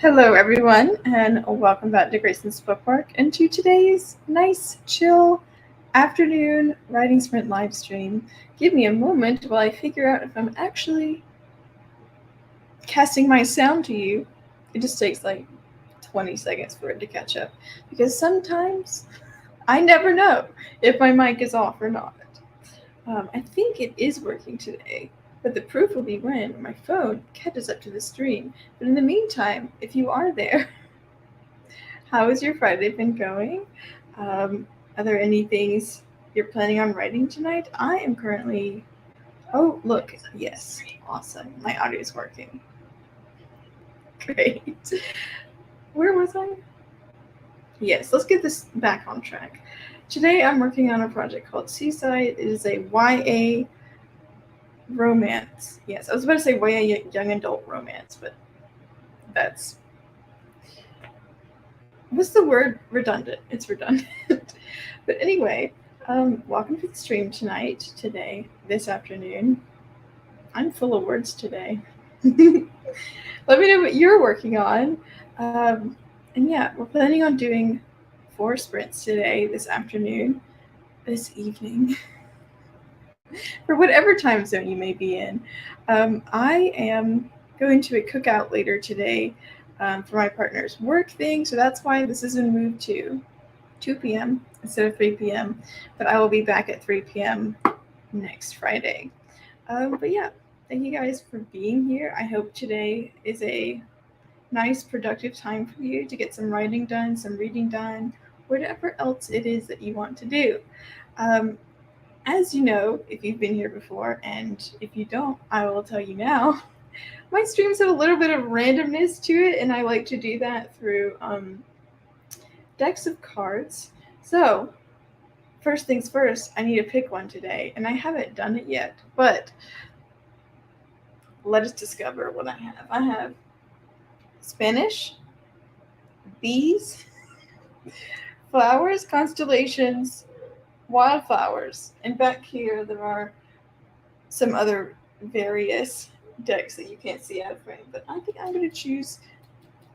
Hello, everyone, and welcome back to Grayson's Bookmark and to today's nice, chill afternoon writing sprint live stream. Give me a moment while I figure out if I'm actually casting my sound to you. It just takes like 20 seconds for it to catch up because sometimes I never know if my mic is off or not. I think it is working today, but the proof will be when my phone catches up to the stream. But in the meantime, if you are there, how has your Friday been going? Are there any things you're planning on writing tonight? I am currently. Oh, look. Yes. Awesome. My audio is working. Great. Where was I? Yes, let's get this back on track. Today I'm working on a project called Seaside. It is a YA romance. Yes, I was about to say YA young adult romance, but that's. What's the word? Redundant. It's redundant. But anyway, welcome to the stream tonight, today, this afternoon. I'm full of words today. Let me know what you're working on. And yeah, we're planning on doing 4 sprints today, this afternoon, this evening, for whatever time zone you may be in. I am going to a cookout later today for my partner's work thing, so that's why this has been moved to 2 p.m. instead of 3 p.m. But I will be back at 3 p.m. next Friday. But yeah, thank you guys for being here. I hope today is a nice, productive time for you to get some writing done, some reading done, whatever else it is that you want to do. Um, as you know, if you've been here before, and if you don't, I will tell you now. My streams have a little bit of randomness to it, and I like to do that through decks of cards. So, first things first, I need to pick one today, and I haven't done it yet, but let us discover what I have. I have Spanish, bees, flowers, constellations, wildflowers, and back here there are some other various decks that you can't see out of frame, but I think I'm going to choose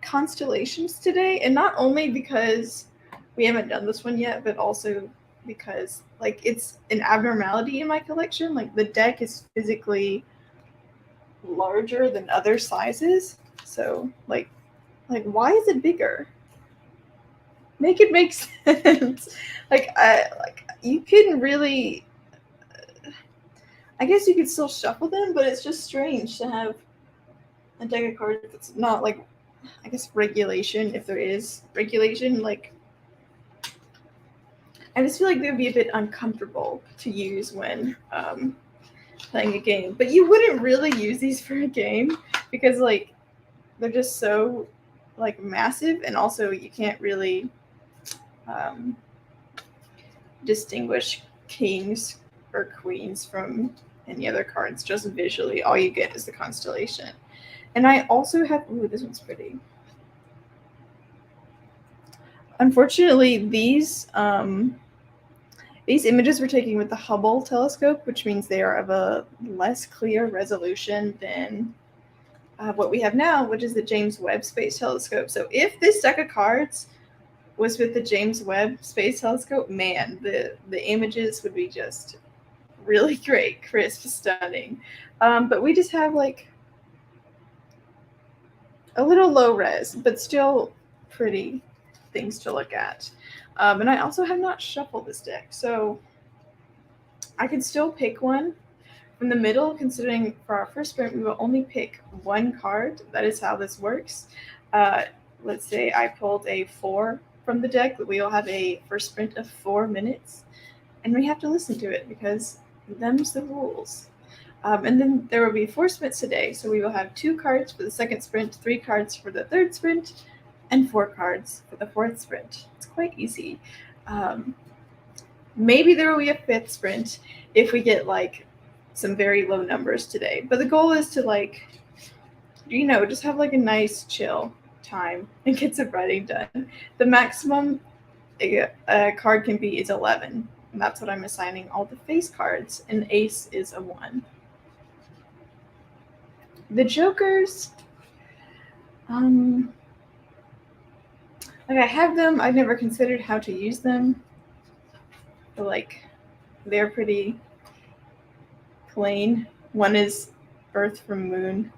constellations today, and not only because we haven't done this one yet, but also because like it's an abnormality in my collection. Like the deck is physically larger than other sizes, so like why is it bigger? Make it make sense. Like you can really, I guess you could still shuffle them, but it's just strange to have a deck of cards that's not like, I guess, regulation, if there is regulation. Like I just feel like they would be a bit uncomfortable to use when playing a game. But you wouldn't really use these for a game because like they're just so like massive, and also you can't really um, distinguish kings or queens from any other cards. Just visually, all you get is the constellation. And I also have, ooh, this one's pretty. Unfortunately, these images were taken with the Hubble telescope, which means they are of a less clear resolution than what we have now, which is the James Webb Space Telescope. So if this deck of cards was with the James Webb Space Telescope, man, the images would be just really great, crisp, stunning. But we just have like a little low res, but still pretty things to look at. And I also have not shuffled this deck, so I can still pick one from the middle, considering for our first sprint, we will only pick one card. That is how this works. Let's say I pulled a 4 from the deck, we will have a first sprint of 4 minutes, and we have to listen to it because them's the rules. And then there will be 4 sprints today, so we will have 2 cards for the second sprint, 3 cards for the third sprint, and 4 cards for the fourth sprint. It's quite easy. Maybe there will be a 5th sprint if we get like some very low numbers today. But the goal is to like, just have like a nice chill time and get some writing done. The maximum a card can be is 11. And that's what I'm assigning all the face cards. And ace is a 1. The jokers, Like, I have them. I've never considered how to use them. But, like, they're pretty plain. One is Earth from Moon,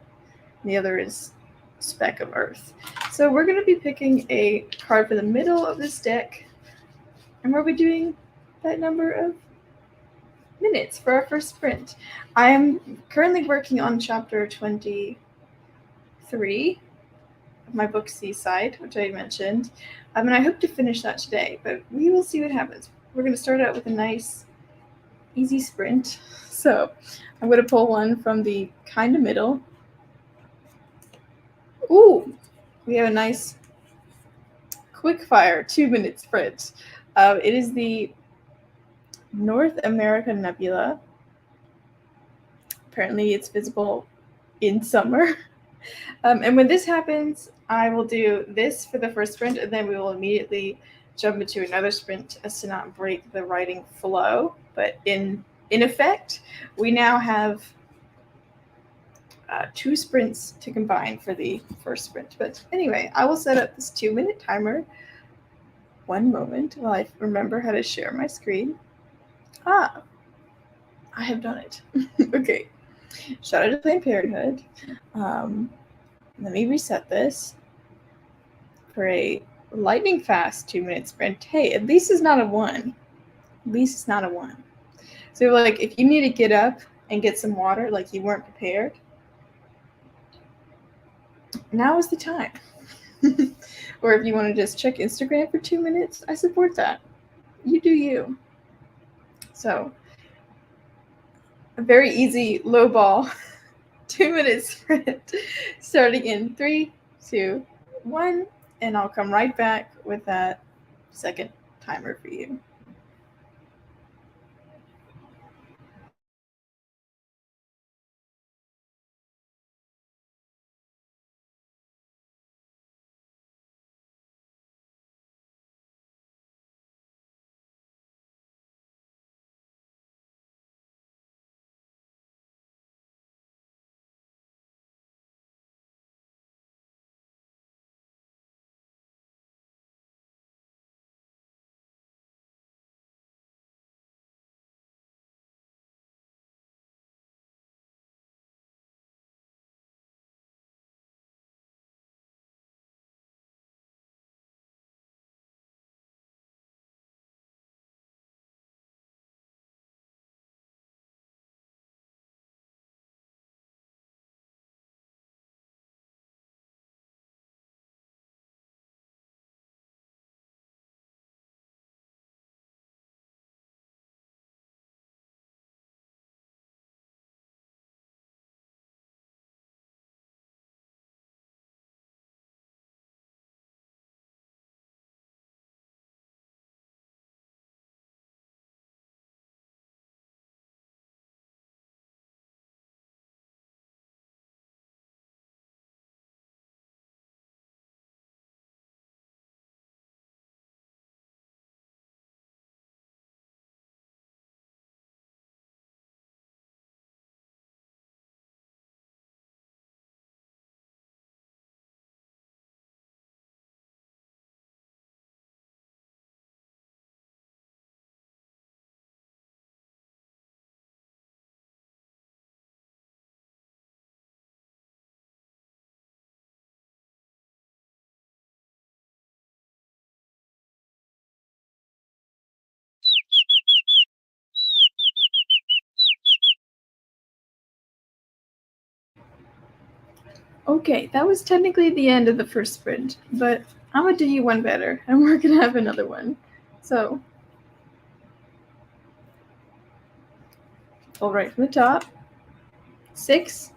and the other is Speck of Earth. So we're going to be picking a card for the middle of this deck, and we'll be doing that number of minutes for our first sprint. I'm currently working on chapter 23 of my book Seaside, which I mentioned. And I hope to finish that today, but we will see what happens. We're going to start out with a nice, easy sprint. So I'm going to pull one from the kind of middle. Ooh, we have a nice quick fire 2-minute sprint. It is the North America Nebula. Apparently it's visible in summer. And when this happens, I will do this for the first sprint, and then we will immediately jump into another sprint as to not break the writing flow. But in effect, we now have 2 sprints to combine for the first sprint. But anyway, I will set up this 2-minute timer. One moment while I remember how to share my screen. I have done it. Okay. Shout out to Planned Parenthood. Let me reset this for a lightning fast 2-minute sprint. Hey, at least it's not a 1. At least it's not a 1. So, like, if you need to get up and get some water, like you weren't prepared, now is the time. Or if you want to just check Instagram for 2 minutes, I support that. You do you. So, a very easy low ball 2-minute sprint starting in 3, 2, 1, and I'll come right back with that second timer for you. Okay, that was technically the end of the first sprint, but I'm gonna do you one better, and we're gonna have another one. So, pull right from the top. 6.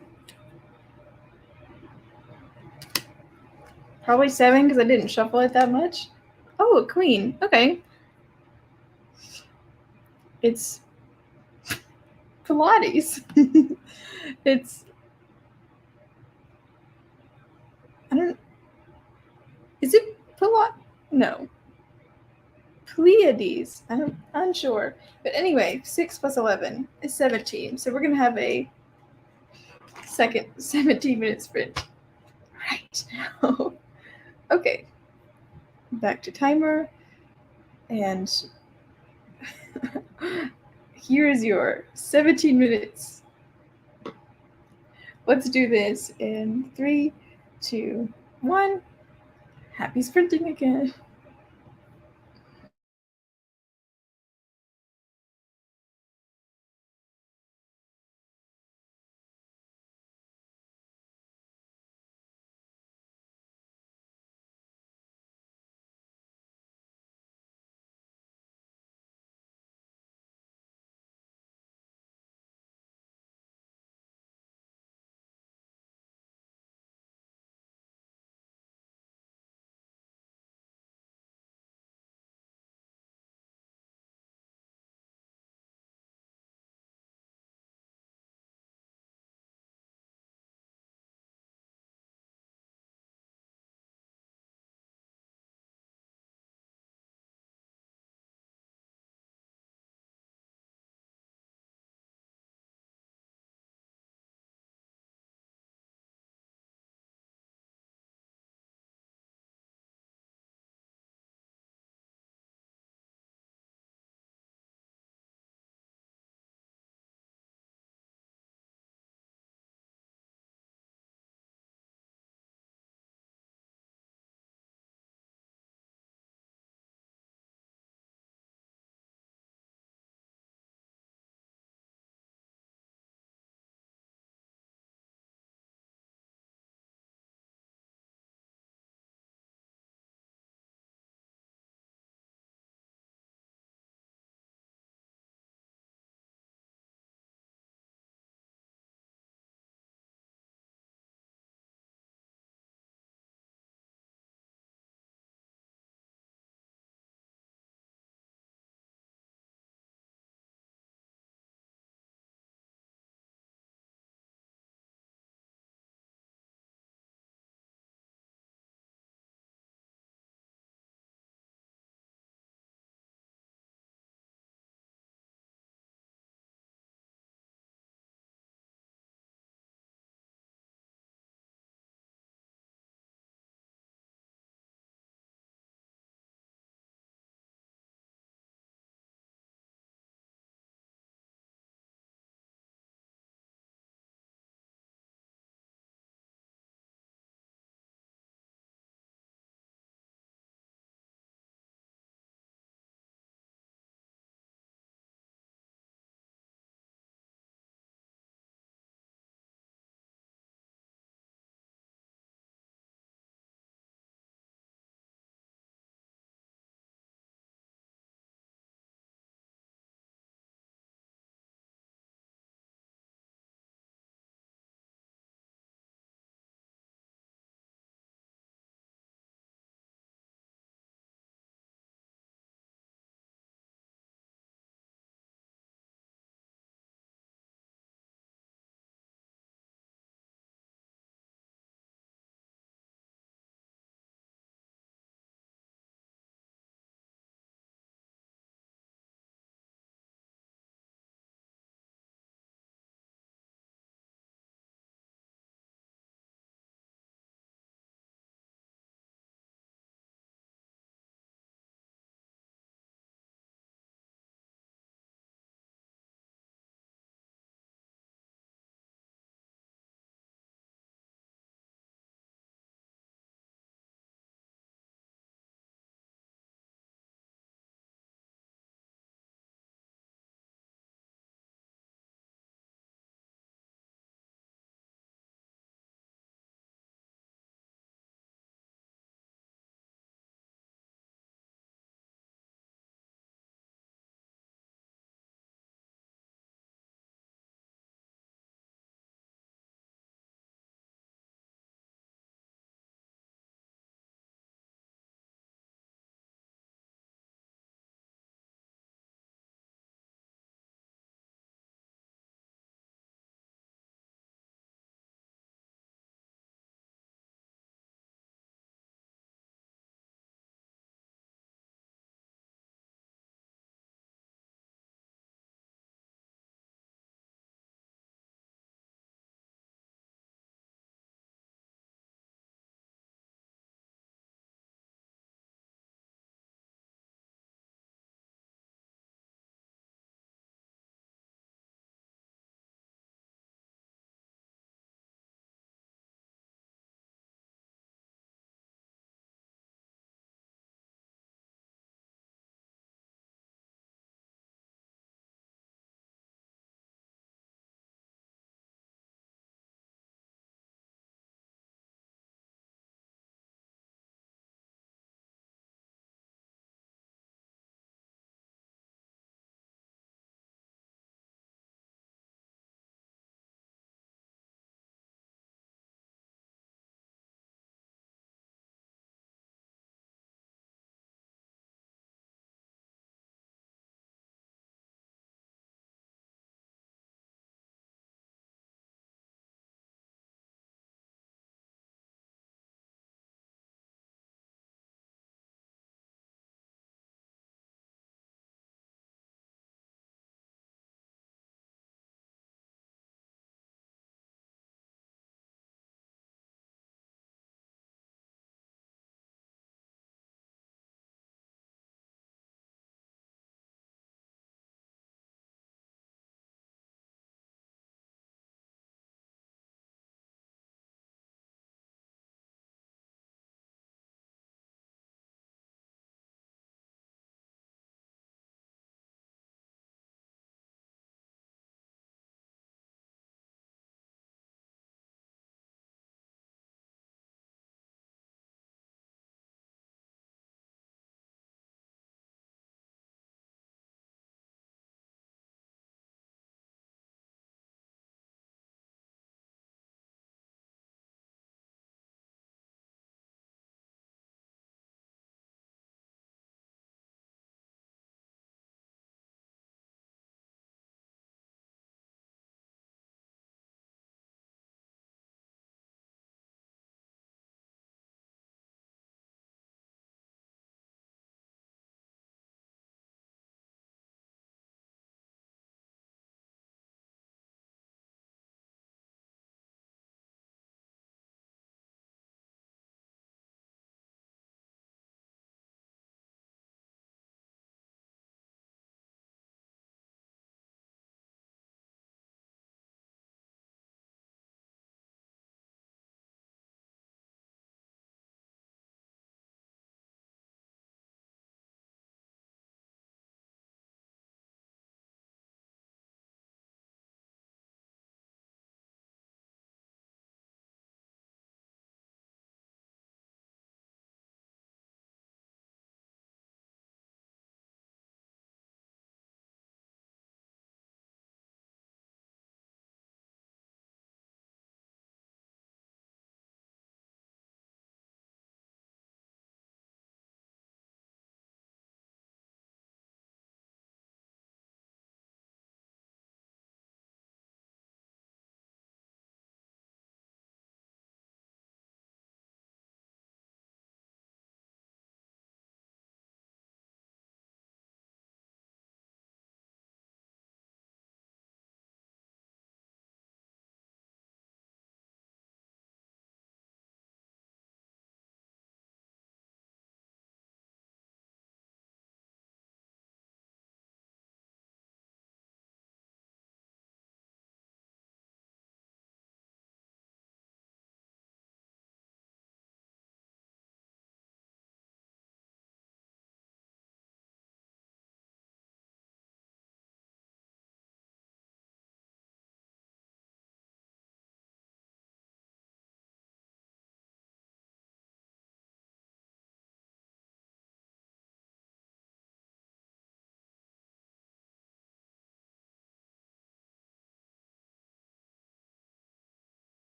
Probably 7 because I didn't shuffle it that much. Oh, a queen. Okay. It's Pilates. It's, I don't, is it Pilates? No. Pleiades. I'm unsure. But anyway, 6 plus 11 is 17. So we're going to have a second 17-minute sprint right now. Okay. back to timer, and here is your 17 minutes. Let's do this in 3, 2, 1. Happy sprinting again.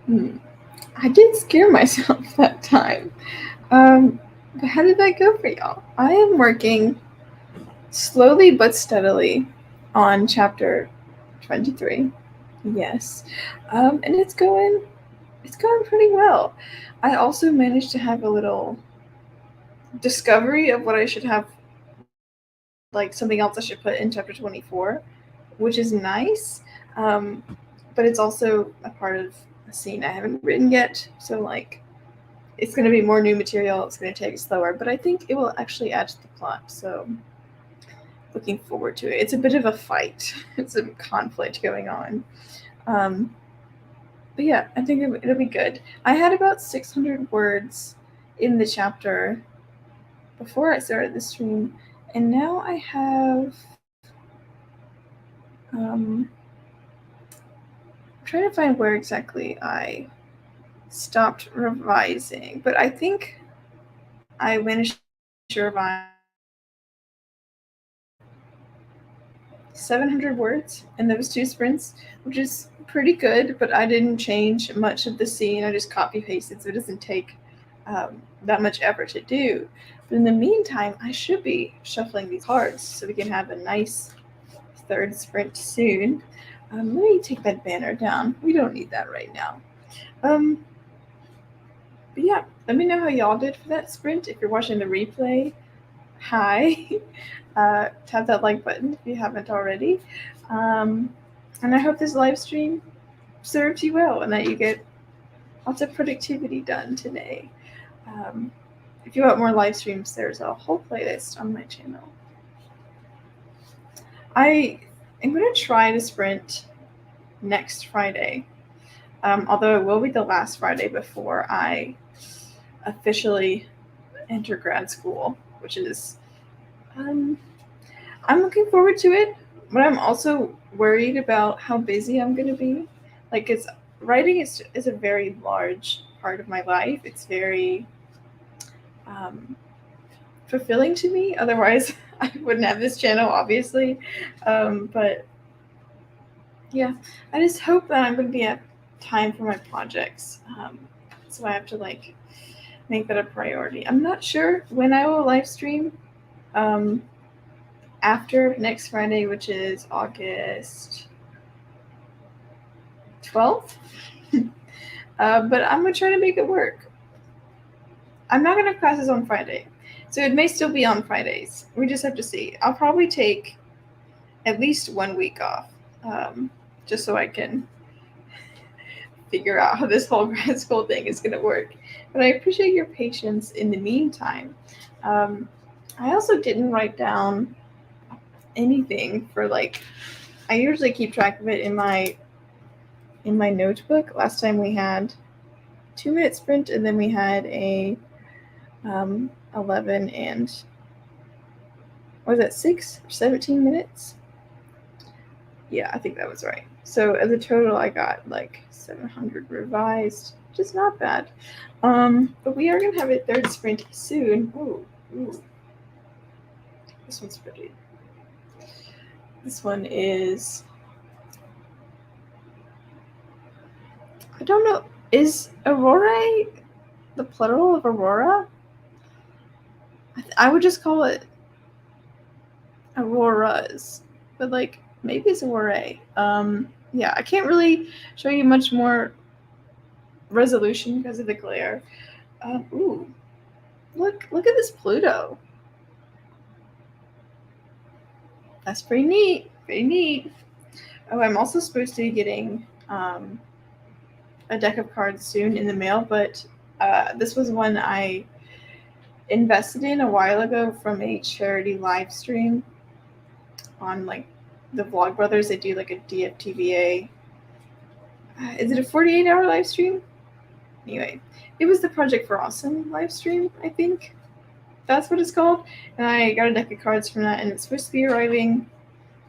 I did scare myself that time. But how did that go for y'all? I am working slowly but steadily on chapter 23. Yes. And it's going pretty well. I also managed to have a little discovery of what I should have, like something else I should put in chapter 24, which is nice. But it's also a part of a scene I haven't written yet. So like it's going to be more new material. It's going to take it slower, but I think it will actually add to the plot. So looking forward to it. It's a bit of a fight. It's a conflict going on. But yeah, I think it'll be good. I had about 600 words in the chapter before I started the stream, and now I have I'm trying to find where exactly I stopped revising, but I think I managed to revise 700 words in those 2 sprints, which is pretty good, but I didn't change much of the scene. I just copy pasted, so it doesn't take that much effort to do. But in the meantime, I should be shuffling these cards so we can have a nice 3rd sprint soon. Let me take that banner down. We don't need that right now. But yeah, let me know how y'all did for that sprint. If you're watching the replay, hi. Tap that like button if you haven't already. And I hope this live stream serves you well and that you get lots of productivity done today. If you want more live streams, there's a whole playlist on my channel. I am going to try to sprint next Friday, although it will be the last Friday before I officially enter grad school, which is I'm looking forward to it, but I'm also worried about how busy I'm going to be. Like, writing is a very large part of my life. It's very fulfilling to me. Otherwise, I wouldn't have this channel, obviously. But yeah, I just hope that I'm going to be at time for my projects. So I have to like make that a priority. I'm not sure when I will live stream. After next Friday, which is August 12th. But I'm going to try to make it work. I'm not going to have classes on Friday, so it may still be on Fridays. We just have to see. I'll probably take at least 1 week off, just so I can figure out how this whole grad school thing is going to work. But I appreciate your patience in the meantime. I also didn't write down anything for like, I usually keep track of it in my notebook. Last time we had 2-minute sprint, and then we had a 11 and was it 6 or 17 minutes? Yeah, I think that was right. So as a total, I got like 700 revised, which is not bad. But we are gonna have a 3rd sprint soon. Ooh. This one's pretty. This one is, I don't know, is Aurora the plural of Aurora? I would just call it Auroras, but like maybe it's Aurora. Yeah, I can't really show you much more resolution because of the glare. Ooh, look at this Pluto. That's pretty neat. Oh, I'm also supposed to be getting a deck of cards soon in the mail, but this was one I invested in a while ago from a charity live stream on like the Vlog Brothers. They do like a DFTBA. Is it a 48-hour live stream? Anyway, it was the Project for Awesome live stream, I think. That's what it's called. And I got a deck of cards from that, and it's supposed to be arriving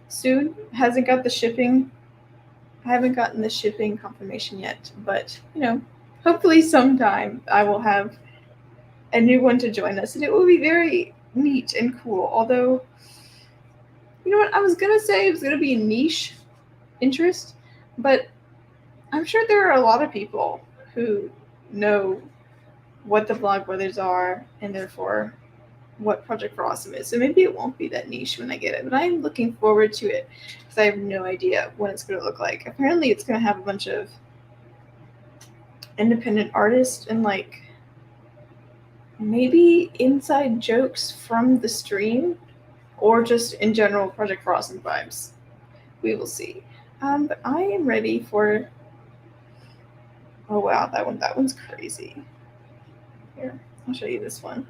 soon. Hasn't got the shipping. I haven't gotten the shipping confirmation yet, but hopefully sometime I will have a new one to join us, and it will be very neat and cool. Although, you know what, I was gonna say it was gonna be a niche interest, but I'm sure there are a lot of people who know what the blog brothers are and therefore what Project for Awesome is. So maybe it won't be that niche when I get it, but I'm looking forward to it because I have no idea what it's going to look like. Apparently, it's going to have a bunch of independent artists and like maybe inside jokes from the stream or just in general Project for Awesome vibes. We will see. But I am ready for. Oh wow, that one's crazy. Here, I'll show you this one.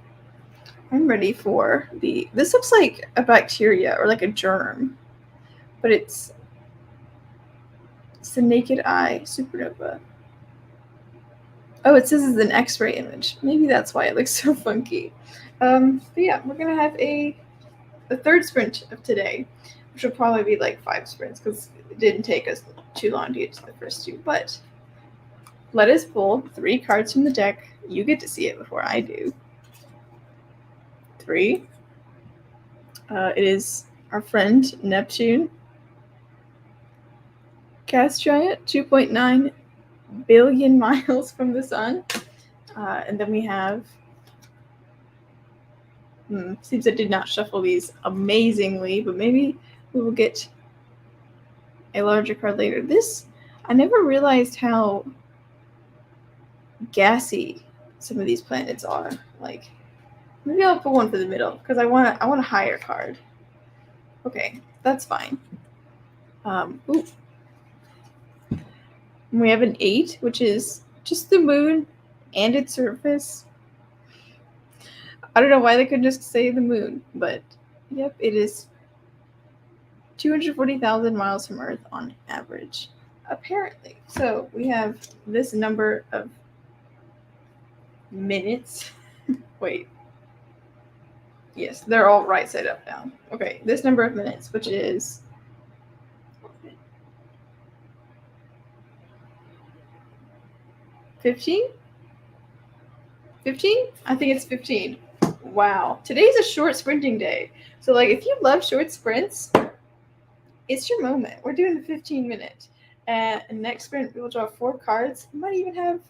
I'm ready for the. This looks like a bacteria or like a germ, but it's the naked eye supernova. Oh, it says it's an X-ray image. Maybe that's why it looks so funky. But yeah, we're gonna have the third sprint of today, which will probably be like 5 sprints because it didn't take us too long to get to the first 2. But let us pull 3 cards from the deck. You get to see it before I do. 3. It is our friend Neptune. Gas giant, 2.9 billion miles from the sun. And then we have. Seems I did not shuffle these amazingly, but maybe we will get a larger card later. This, I never realized how gassy some of these planets are. Like, maybe I'll put one for the middle because I want a higher card. Okay, that's fine. Ooh. We have an 8, which is just the moon and its surface. I don't know why they couldn't just say the moon, but yep, it is 240,000 miles from Earth on average, apparently. So we have this number of minutes. Wait. Yes, they're all right side up now. Okay, this number of minutes, which is 15? 15? I think it's 15. Wow. Today's a short sprinting day. So, like, if you love short sprints, it's your moment. We're doing the 15-minute. And next sprint, we will draw 4 cards. We might even have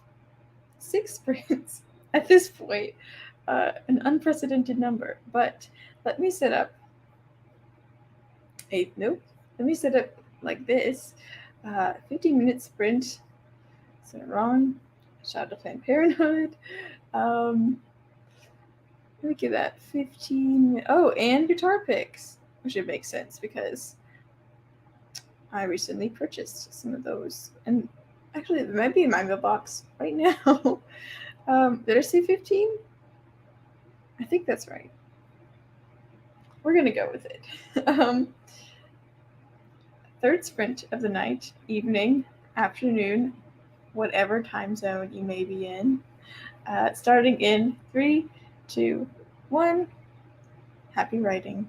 6 sprints at this point. An unprecedented number. But let me set up Let me set up like this. 15-minute sprint. Is that wrong? Shout out to Planned Parenthood. Let me give that 15. Oh, and guitar picks, which would make sense because I recently purchased some of those. And actually, they might be in my mailbox right now. Did I say 15? I think that's right. We're going to go with it. Third sprint of the night, evening, afternoon, whatever time zone you may be in. Starting in 3, 2, 1. Happy writing.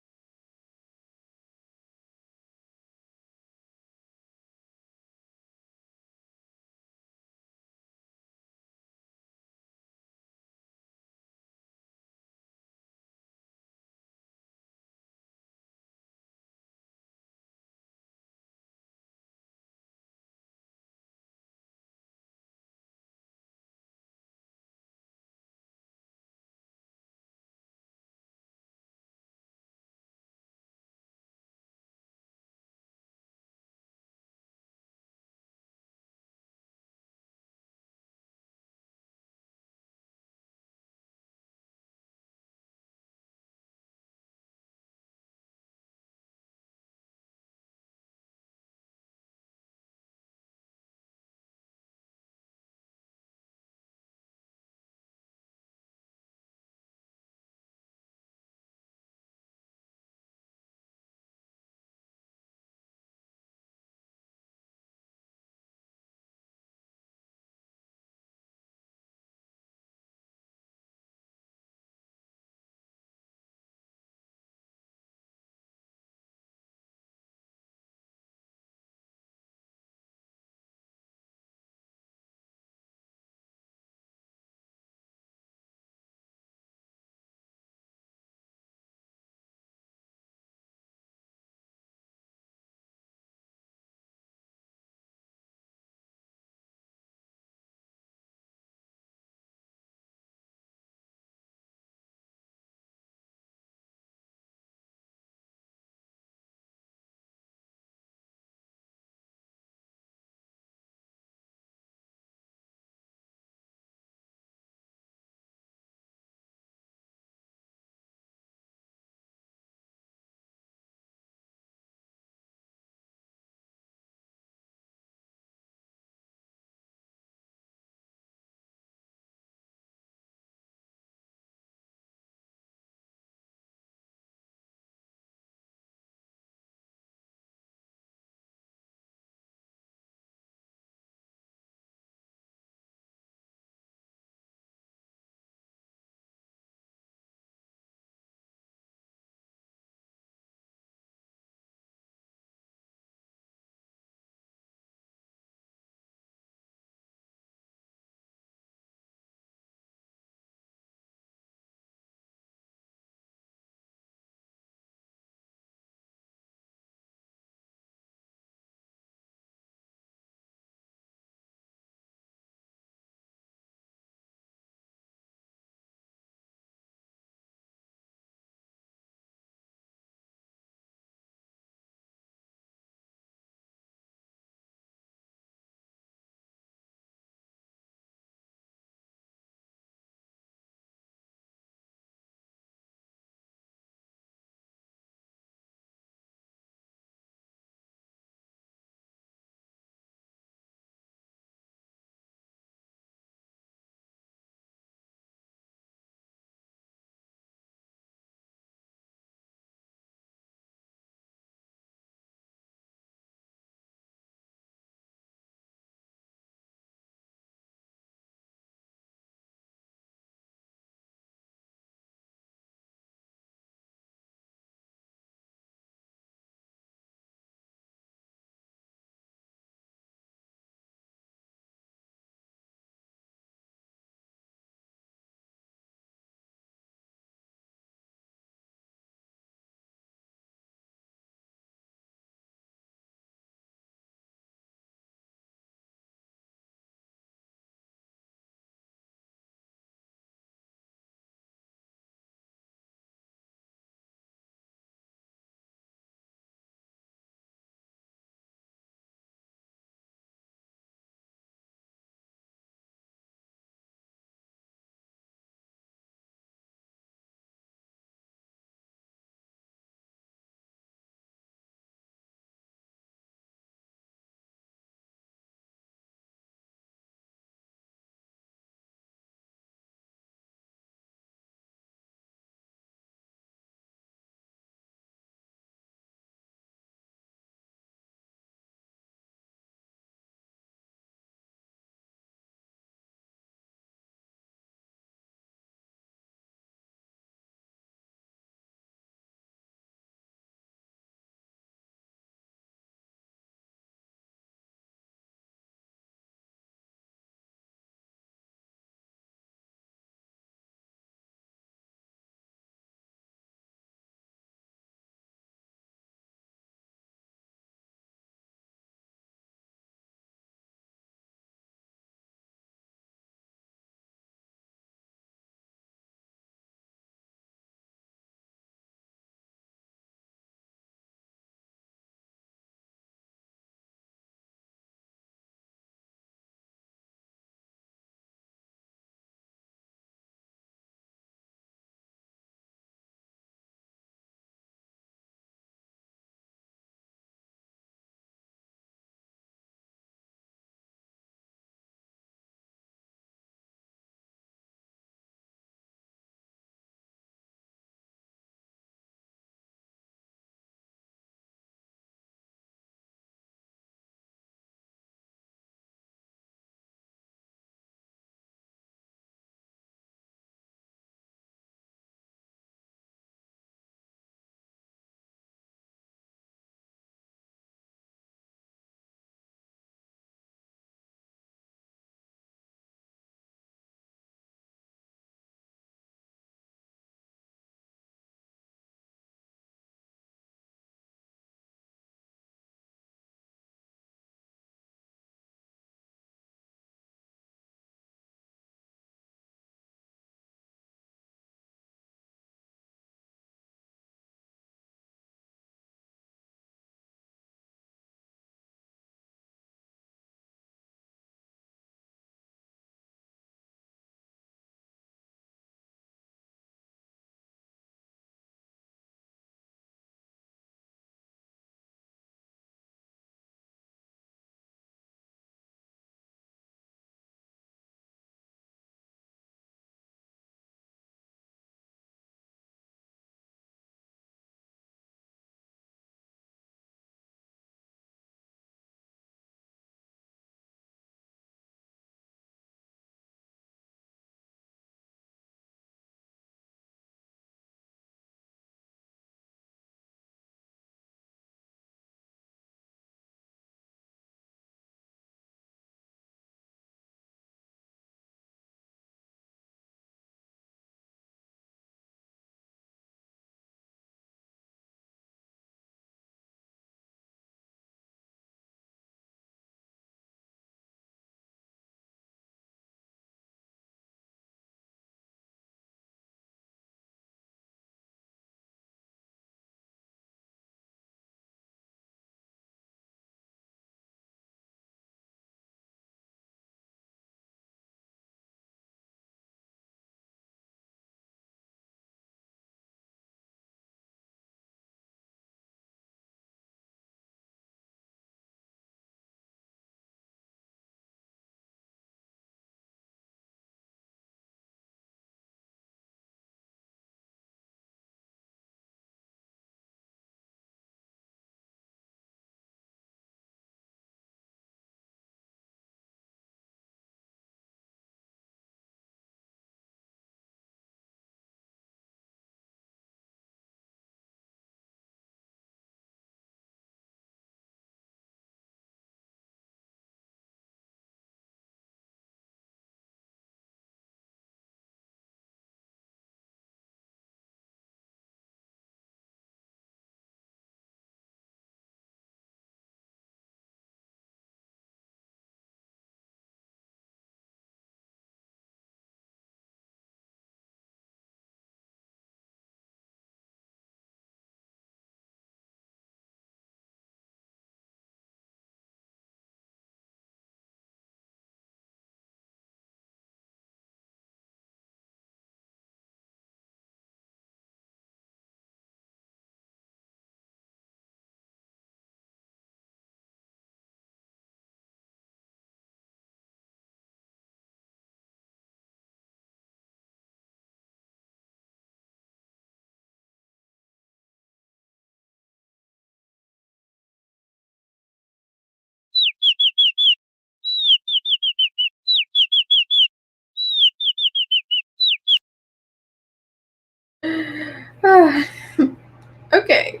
Okay.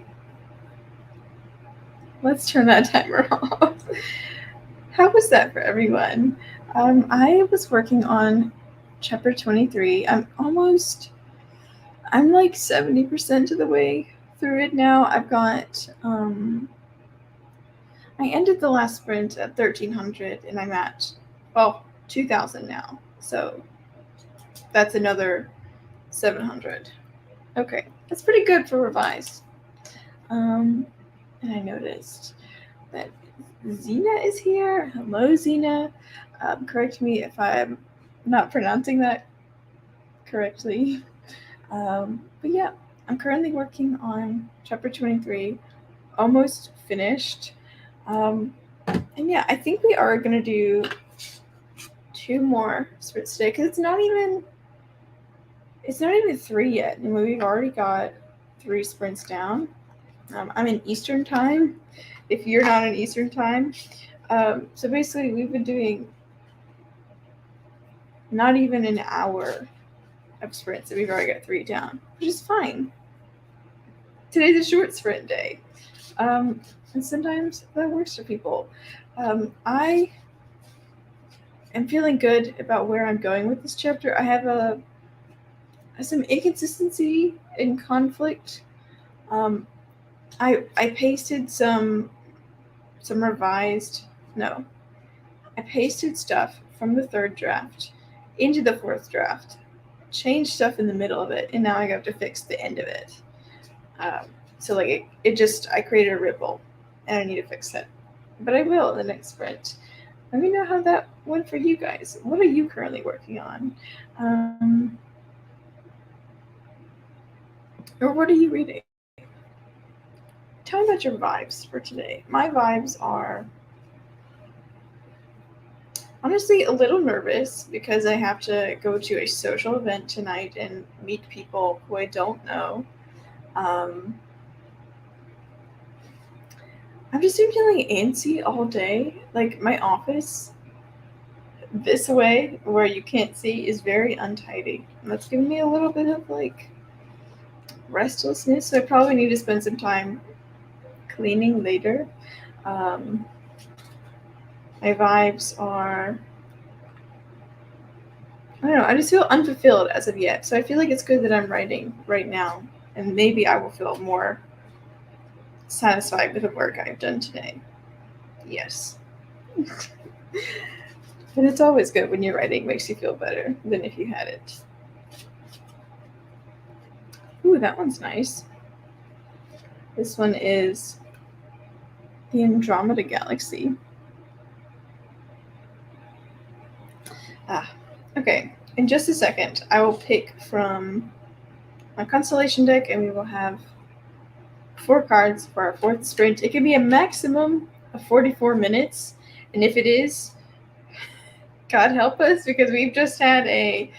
Let's turn that timer off. How was that for everyone? I was working on chapter 23. I'm like 70% of the way through it now. I've got, I ended the last sprint at 1300 and I'm at, 2000 now. So that's another 700. Okay, that's pretty good for revised. And I noticed that Xena is here. Hello, Xena. Correct me if I'm not pronouncing that correctly. But yeah, I'm currently working on chapter 23, almost finished. And yeah, I think we are going to do 2 more sprints today because it's not even 3 yet, and we've already got 3 sprints down. I'm in Eastern time, if you're not in Eastern time. So basically, we've been doing not even an hour of sprints, and we've already got 3 down, which is fine. Today's a short sprint day, and sometimes that works for people. I am feeling good about where I'm going with this chapter. I have some inconsistency and conflict. I pasted some revised. No, I pasted stuff from the 3rd draft into the 4th draft, changed stuff in the middle of it, and now I have to fix the end of it. So like I created a ripple, and I need to fix it. But I will in the next sprint. Let me know how that went for you guys. What are you currently working on? Or what are you reading? Tell me about your vibes for today. My vibes are honestly a little nervous because I have to go to a social event tonight and meet people who I don't know. I've just been feeling antsy all day. Like my office this way where you can't see is very untidy. And that's giving me a little bit of like restlessness. So I probably need to spend some time cleaning later. My vibes are, I don't know, I just feel unfulfilled as of yet. So I feel like it's good that I'm writing right now, and maybe I will feel more satisfied with the work I've done today. Yes. And it's always good when your writing makes you feel better than if you had it. Ooh, that one's nice. This one is the Andromeda Galaxy. Okay. In just a second, I will pick from my constellation deck, and we will have 4 cards for our 4th sprint. It can be a maximum of 44 minutes, and if it is, God help us, because we've just had a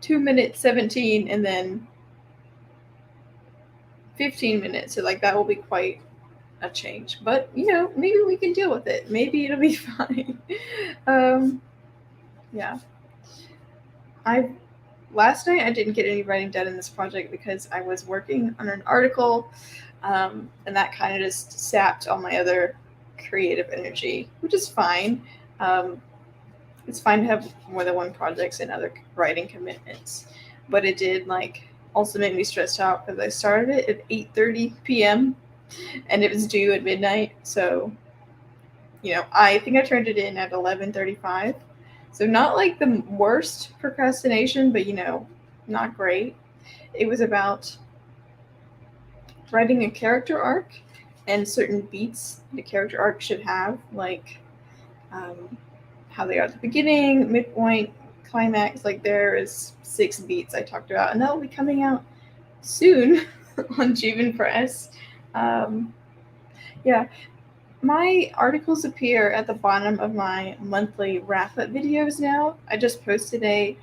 2-minute 17 and then 15 minutes, so like that will be quite a change. But maybe we can deal with it. Maybe it'll be fine. Yeah. Last night I didn't get any writing done in this project because I was working on an article, and that kind of just sapped all my other creative energy, which is fine. It's fine to have more than one projects and other writing commitments, but it did also make me stressed out because I started it at 8:30 p.m. and it was due at midnight. So, I think I turned it in at 11:35. So not like the worst procrastination, but not great. It was about writing a character arc and certain beats the character arc should have, like how they are at the beginning, midpoint, climax. Like there is 6 beats I talked about, and that will be coming out soon on Juven Press. Yeah. My articles appear at the bottom of my monthly wrap-up videos now. I just posted a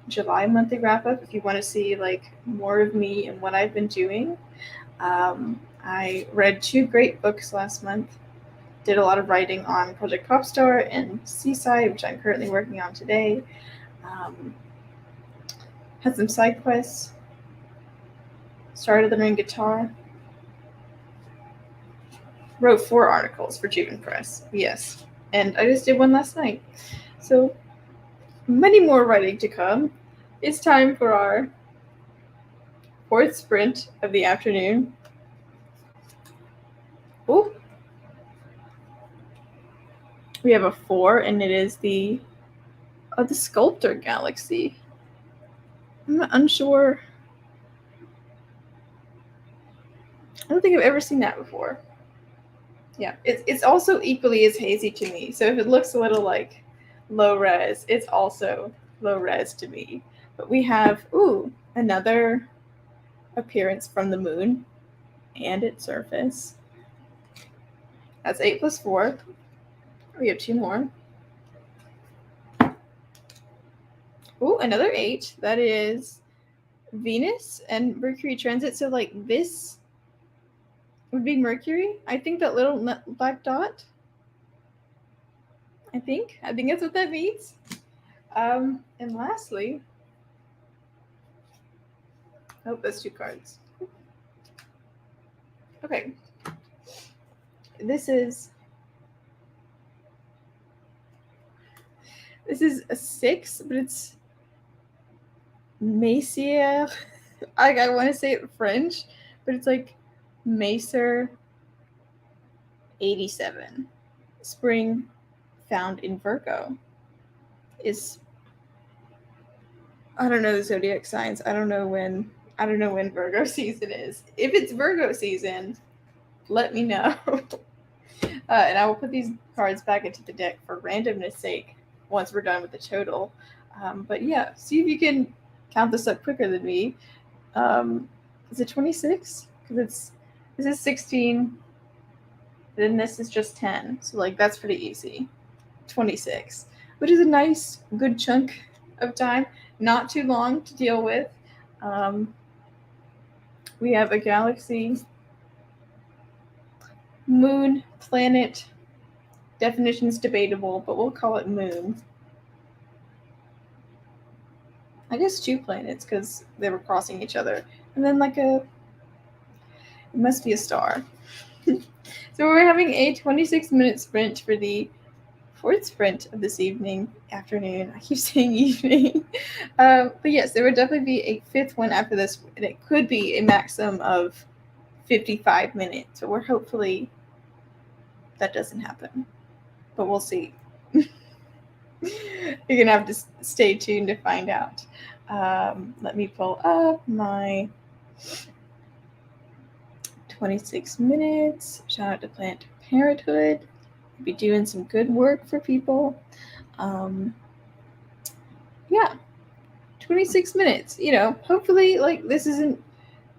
July monthly wrap-up if you want to see more of me and what I've been doing. I read 2 great books last month. Did a lot of writing on Project Popstar and Seaside, which I'm currently working on today. Had some side quests. started learning guitar. Wrote 4 articles for Juven Press. Yes. And I just did one last night. So many more writing to come. It's time for our 4th sprint of the afternoon. Oh, we have a 4, and it is the Sculptor Galaxy. I'm unsure. I don't think I've ever seen that before. Yeah, it's also equally as hazy to me. So if it looks a little like low res, it's also low res to me. But we have, another appearance from the moon and its surface. That's 8 plus 4. We have 2 more. Ooh, another 8. That is Venus and Mercury transit. So like this would be Mercury. I think that little black dot. I think that's what that means. And lastly, that's 2 cards. Okay. This is a 6, but it's Messier. I want to say it French, but it's like Macer 87. Spring found in Virgo. I don't know the zodiac signs. I don't know when Virgo season is. If it's Virgo season, let me know. And I will put these cards back into the deck for randomness sake once we're done with the total. But yeah, see if you can count this up quicker than me. Is it 26? Because this is 16. Then this is just 10. So like that's pretty easy. 26, which is a nice, good chunk of time. Not too long to deal with. We have a galaxy, moon, planet. Definition's debatable, but we'll call it moon. I guess 2 planets because they were crossing each other. And then it must be a star. So we're having a 26-minute sprint for the 4th sprint of this afternoon. I keep saying evening. But yes, there would definitely be a 5th one after this, and it could be a maximum of 55 minutes. So we're hopefully that doesn't happen. But we'll see. You're going to have to stay tuned to find out. Let me pull up my 26 minutes. Shout out to Planned Parenthood. Be doing some good work for people. Yeah, 26 minutes. Hopefully, this isn't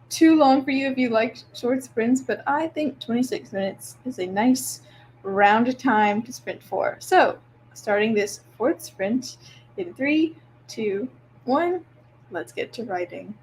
too long for you if you like short sprints, but I think 26 minutes is a nice round of time to sprint for. So, starting this 4th sprint in 3, 2, 1, let's get to writing.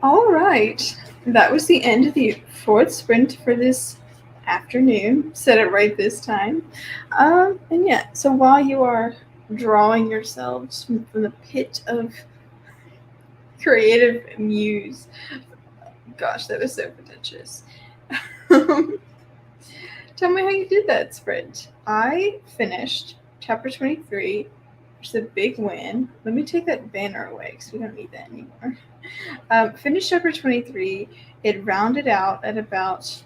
All right, that was the end of the fourth sprint for this afternoon. Said it right this time. And yeah, so while you are drawing yourselves from the pit of creative muse, gosh, that was so pretentious. Tell me how you did that sprint. I finished chapter 23, which is a big win. Let me take that banner away because we don't need that anymore. Finished chapter 23. It rounded out at about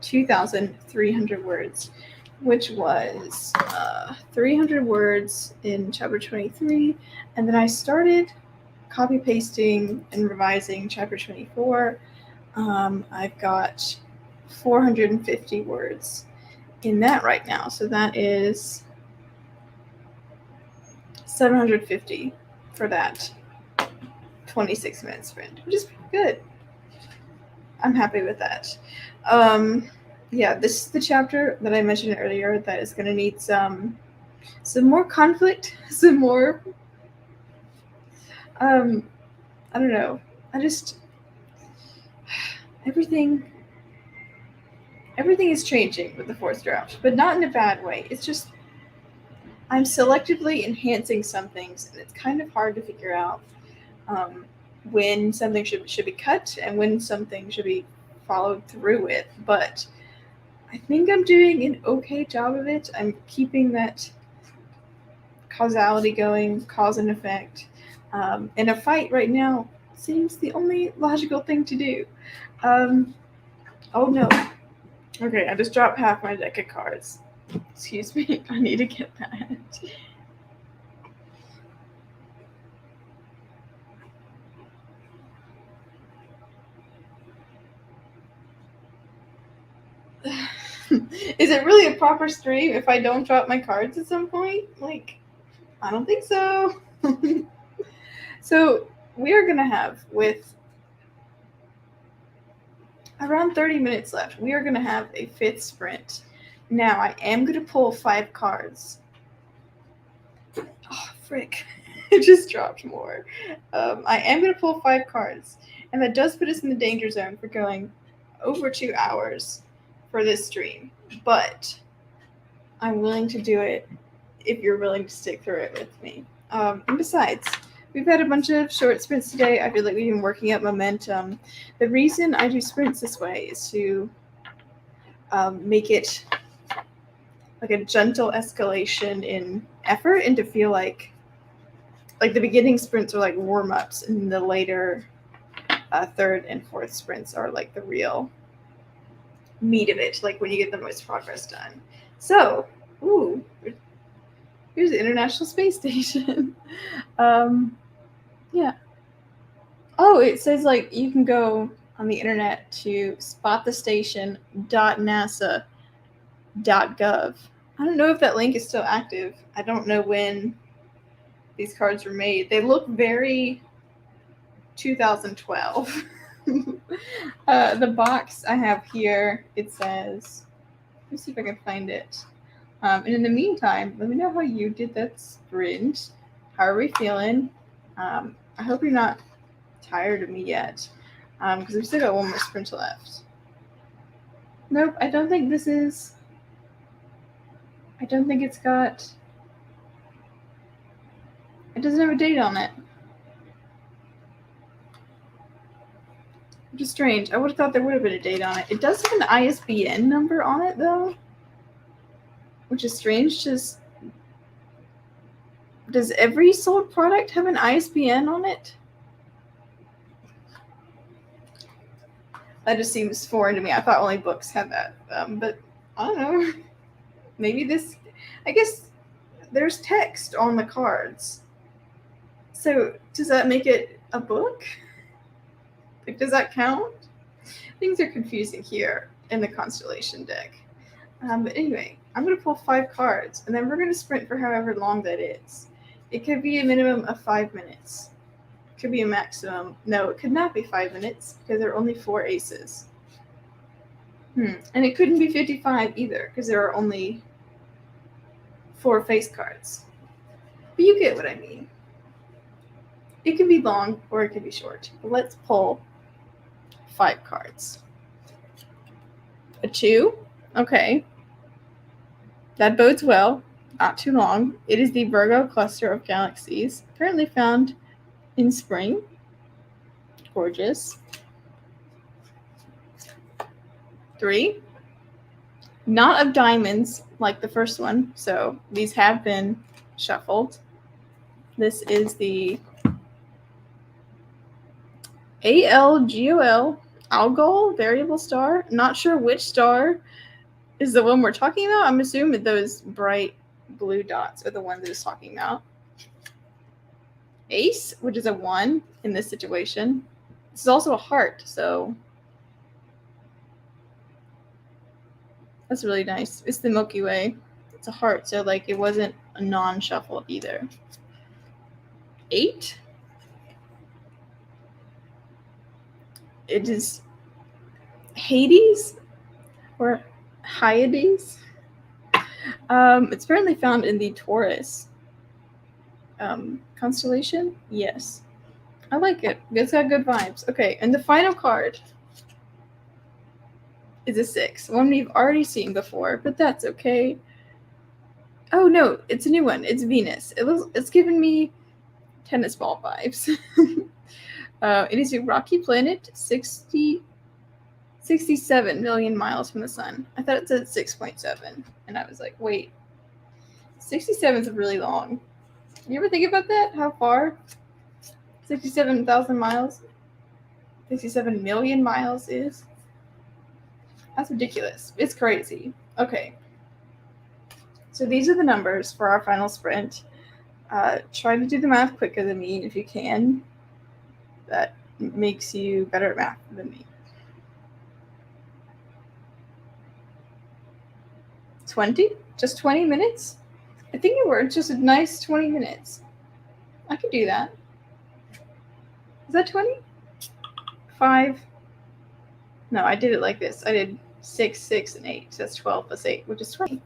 2,300 words, which was 300 words in chapter 23. And then I started copy pasting and revising chapter 24. I've got 450 words in that right now. So that is 750 for that 26-minute sprint, which is pretty good. I'm happy with that. Yeah, this is the chapter that I mentioned earlier that is going to need some more conflict, some more, I don't know. Everything is changing with the fourth draft, but not in a bad way. It's just I'm selectively enhancing some things, and it's kind of hard to figure out when something should be cut and when something should be followed through with. But I think I'm doing an okay job of it. I'm keeping that causality going, cause and effect. In a fight right now seems the only logical thing to do. Oh no. Okay, I just dropped half my deck of cards. Excuse me, I need to get that. Is it really a proper stream if I don't drop my cards at some point? Like, I don't think so. So we are going to have, with around 30 minutes left, we are going to have a fifth sprint. Now, I am going to pull 5 cards. Oh, frick. It just dropped more. I am going to pull 5 cards. And that does put us in the danger zone for going over 2 hours for this stream. But I'm willing to do it if you're willing to stick through it with me. And besides, we've had a bunch of short sprints today. I feel like we've been working up momentum. The reason I do sprints this way is to make it like a gentle escalation in effort and to feel like the beginning sprints are like warm-ups and the later third and fourth sprints are like the real meat of it, like when you get the most progress done. So, ooh, here's the International Space Station. Yeah. Oh, it says like you can go on the internet to spotthestation.nasa.gov. I don't know if that link is still active. I don't know when these cards were made. They look very 2012. The box I have here, it says, let me see if I can find it. And in the meantime, let me know how you did that sprint. How are we feeling? I hope you're not tired of me yet, because we've still got one more sprint left. Nope, I don't think it's got, it doesn't have a date on it. Which is strange. I would have thought there would have been a date on it. It does have an ISBN number on it, though, which is strange. Just, does every sold product have an ISBN on it? That just seems foreign to me. I thought only books had that, but I don't know. Maybe this, I guess there's text on the cards. So does that make it a book? Like, does that count? Things are confusing here in the Constellation deck. But anyway, I'm going to pull 5 cards, and then we're going to sprint for however long that is. It could be a minimum of 5 minutes. It could be a maximum. No, it could not be 5 minutes because there are only 4 aces. And it couldn't be 55 either because there are only 4 face cards. But you get what I mean. It can be long or it can be short. But let's pull 5 cards. A 2. Okay. That bodes well. Not too long. It is the Virgo cluster of galaxies, apparently found in spring. Gorgeous. 3. Not of diamonds like the first one, so these have been shuffled. This is the ALGOL, Algol variable star. Not sure which star is the one we're talking about. I'm assuming those bright blue dots are the ones that it's talking about. Ace, which is a 1 in this situation. This is also a heart, so that's really nice. It's the Milky Way. It's a heart, so like it wasn't a non-shuffled either. 8. It is Hades or Hyades. It's apparently found in the Taurus constellation. Yes. I like it. It's got good vibes. Okay, and the final card is a 6. One we've already seen before, but that's okay. Oh no, it's a new one. It's Venus. It's giving me tennis ball vibes. It is a rocky planet, 67 million miles from the sun. I thought it said 6.7, and I was like, wait, 67 is really long. You ever think about that? How far? 67,000 miles? 67 million miles is? That's ridiculous. It's crazy. Okay. So these are the numbers for our final sprint. Try to do the math quicker than me if you can. That makes you better at math than me. 20? Just 20 minutes? I think it worked. Just a nice 20 minutes. I could do that. Is that 20? 5? No, I did it like this. I did 6, 6, and 8. So that's 12 plus 8, which is 20.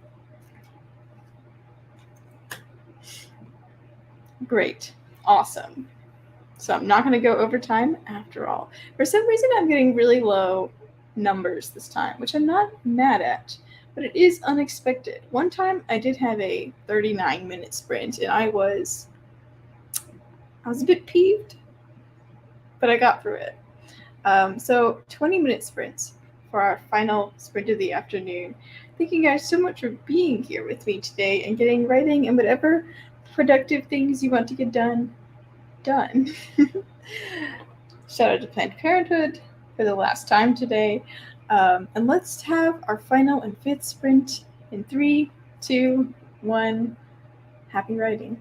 Great. Awesome. So I'm not going to go over time after all. For some reason, I'm getting really low numbers this time, which I'm not mad at, but it is unexpected. One time I did have a 39-minute sprint, and I was a bit peeved, but I got through it. So 20-minute sprints for our final sprint of the afternoon. Thank you guys so much for being here with me today and getting writing and whatever productive things you want to get done. Shout out to Planned Parenthood for the last time today. And let's have our final and 5th sprint in 3, 2, 1. Happy writing.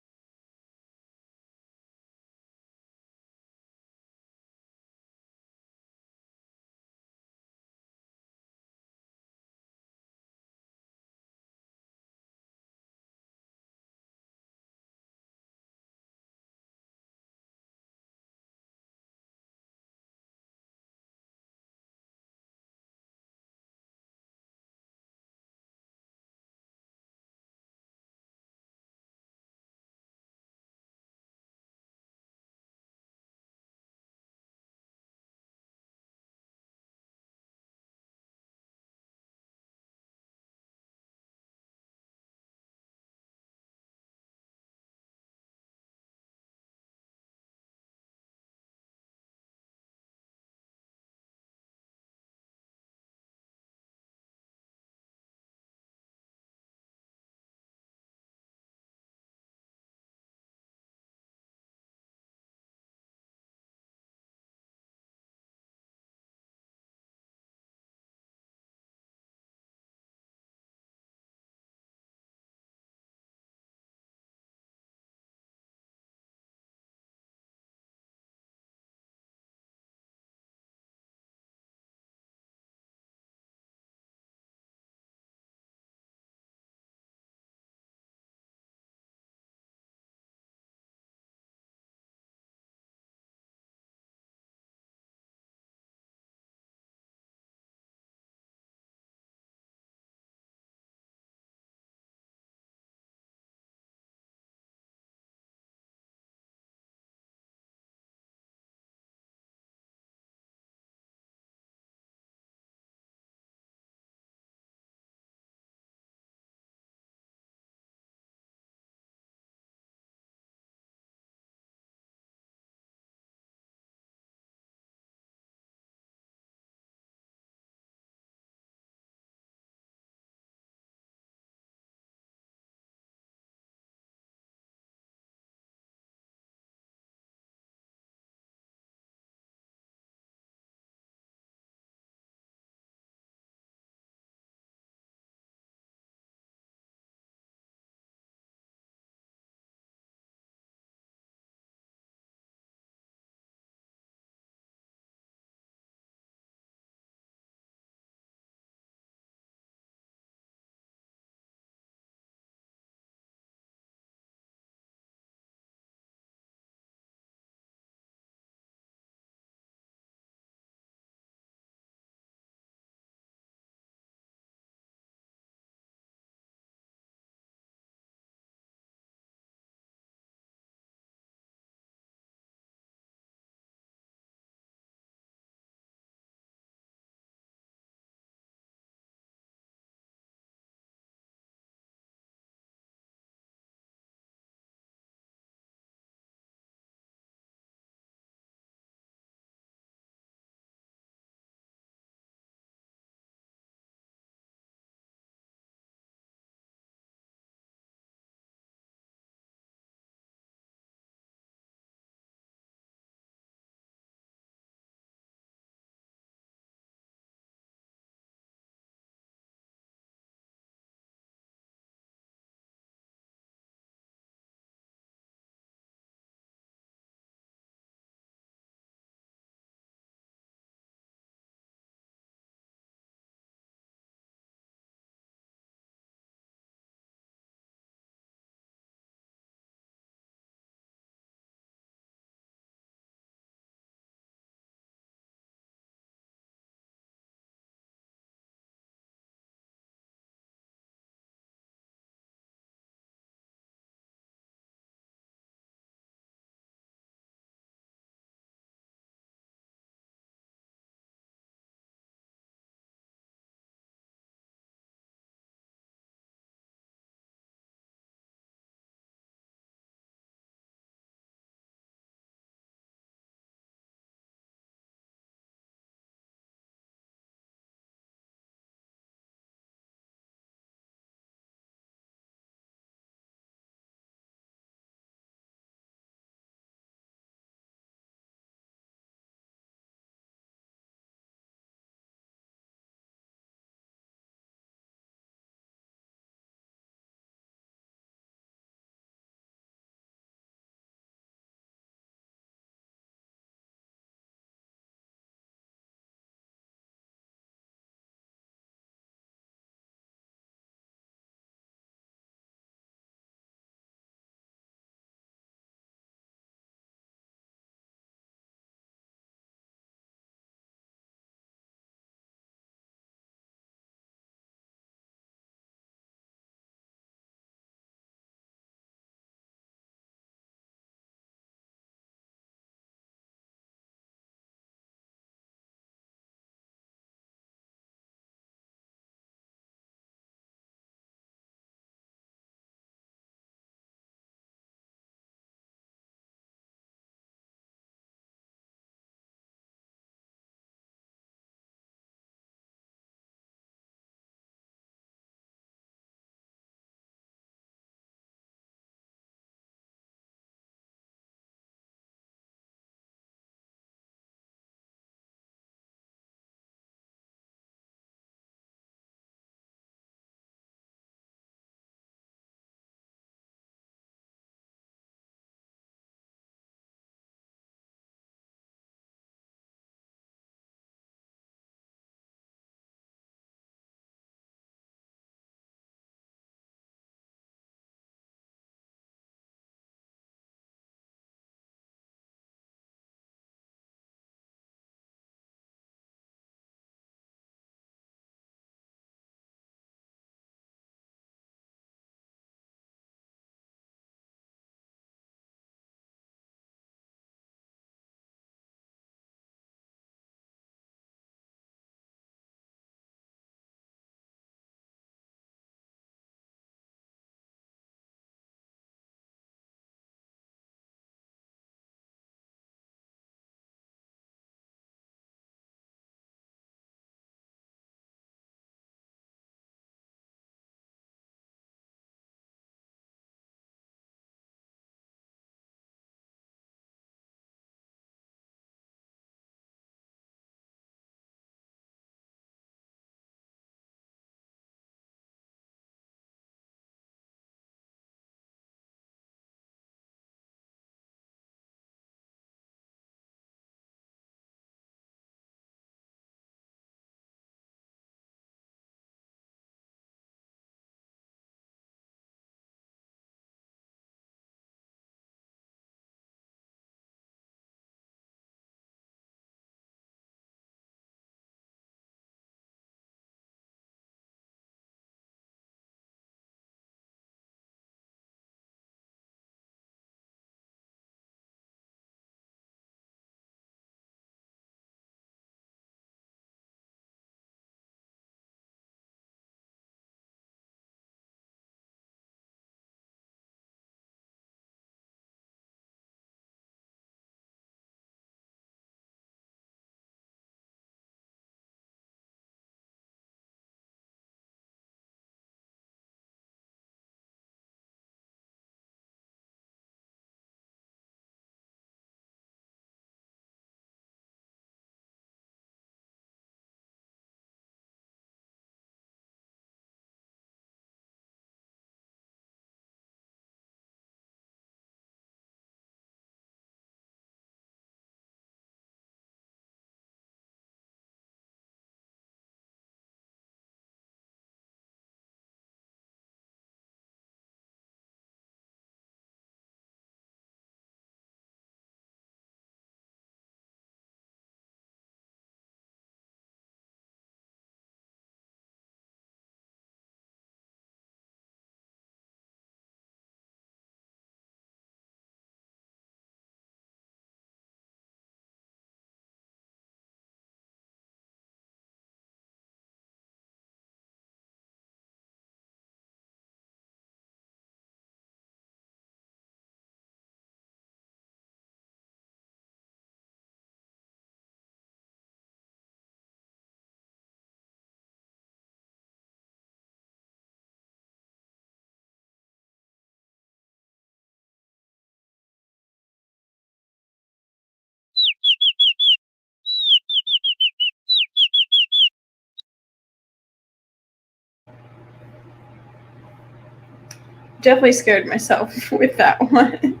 definitely scared myself with that one.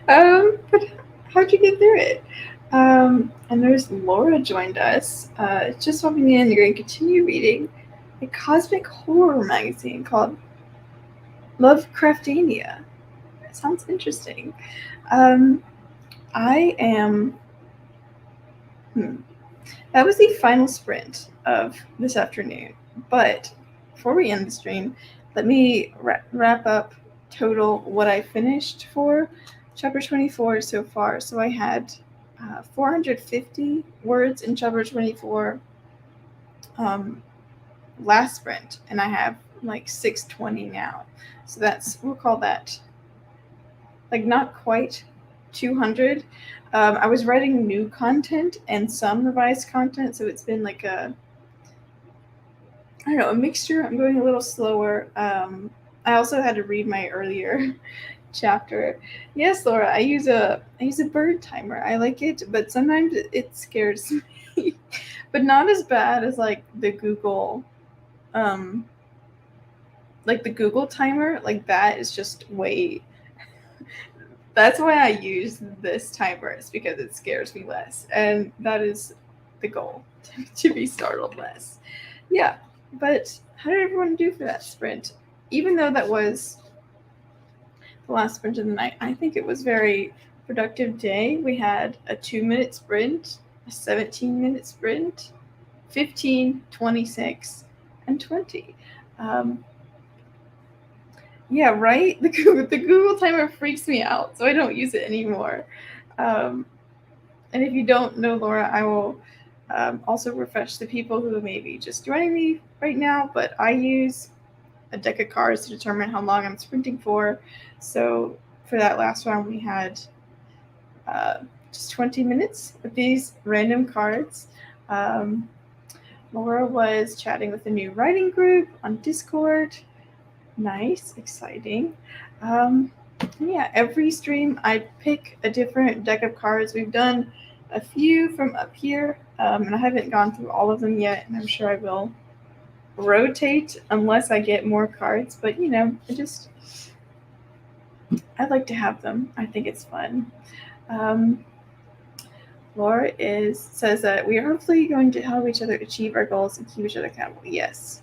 But how'd you get through it? And there's Laura joined us. Just hopping in, you're going to continue reading a cosmic horror magazine called Lovecraftania. It sounds interesting. Um, I am. That was the final sprint of this afternoon. But before we end the stream, let me wrap up total what I finished for chapter 24 so far. So I had 450 words in chapter 24 last sprint, and I have like 620 now. So we'll call that like not quite 200. I was writing new content and some revised content, so it's been like a mixture. I'm going a little slower. I also had to read my earlier chapter. Yes, Laura, I use a bird timer. I like it, but sometimes it scares me. But not as bad as like the Google timer. Like that is just way. That's why I use this timer, is because it scares me less, and that is the goal, to be startled less. Yeah, but how did everyone do for that sprint? Even though that was the last sprint of the night, I think it was a very productive day. We had a 2-minute sprint, a 17-minute sprint, 15, 26, and 20. Yeah, right? The Google timer freaks me out, so I don't use it anymore. And if you don't know Laura, I will also refresh the people who may be just joining me right now, but I use a deck of cards to determine how long I'm sprinting for. So for that last round, we had just 20 minutes with these random cards. Laura was chatting with a new writing group on Discord. Nice, exciting. Yeah, every stream I pick a different deck of cards. We've done a few from up here, and I haven't gone through all of them yet, and I'm sure I will rotate unless I get more cards. But I'd like to have them. I think it's fun. Laura says that we are hopefully going to help each other achieve our goals and keep each other accountable. Yes,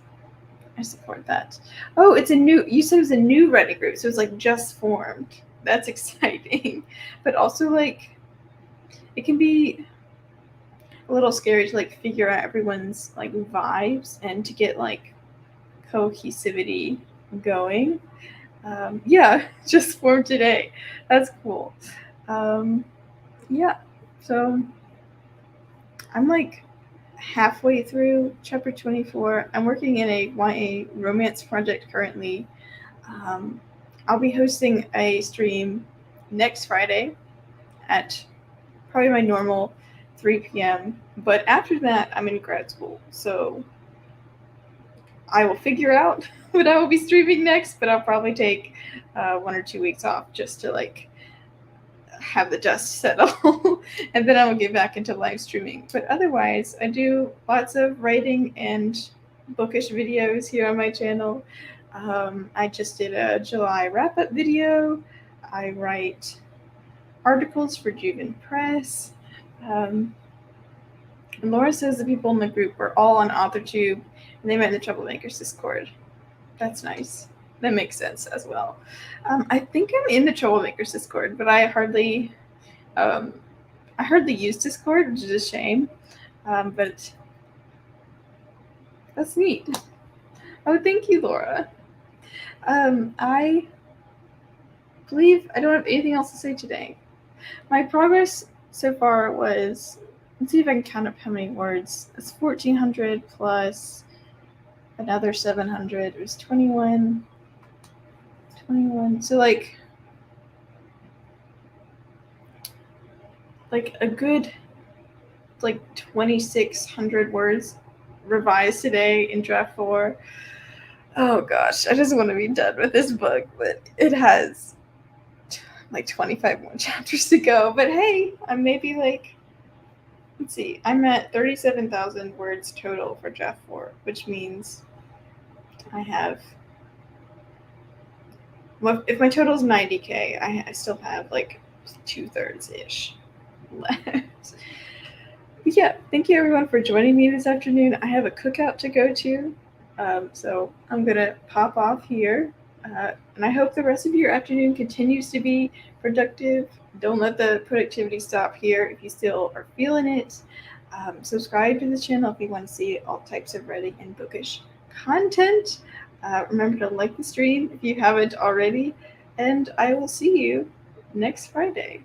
I support that. Oh, you said it was a new Reddit group, so it's like just formed. That's exciting. But also like it can be a little scary to like figure out everyone's like vibes and to get like cohesivity going. Yeah, just formed today. That's cool. Yeah, so I'm like halfway through chapter 24. I'm working in a YA romance project currently. I'll be hosting a stream next Friday at probably my normal 3 p.m. But after that, I'm in grad school, so I will figure out what I will be streaming next. But I'll probably take 1 or 2 weeks off just to like have the dust settle, and then I will get back into live streaming. But otherwise, I do lots of writing and bookish videos here on my channel. I just did a July wrap-up video. I write articles for Juven Press. And Laura says the people in the group were all on AuthorTube, and they met in the Troublemakers Discord. That's nice. That makes sense as well. I think I'm in the Troublemakers Discord, but I hardly use Discord, which is a shame. But that's neat. Oh, thank you, Laura. I believe I don't have anything else to say today. My progress so far was, let's see if I can count up how many words. It's 1,400 plus another 700. It was 21. So like a good 2,600 words revised today in draft 4. Oh gosh, I just want to be done with this book, but it has like 25 more chapters to go. But hey, I'm maybe let's see, I'm at 37,000 words total for draft 4, which means I have Well, if my total is 90K, I still have like 2/3 ish left. But yeah, thank you everyone for joining me this afternoon. I have a cookout to go to, so I'm gonna pop off here. And I hope the rest of your afternoon continues to be productive. Don't let the productivity stop here if you still are feeling it. Subscribe to the channel if you want to see all types of reading and bookish content. Remember to like the stream if you haven't already, and I will see you next Friday.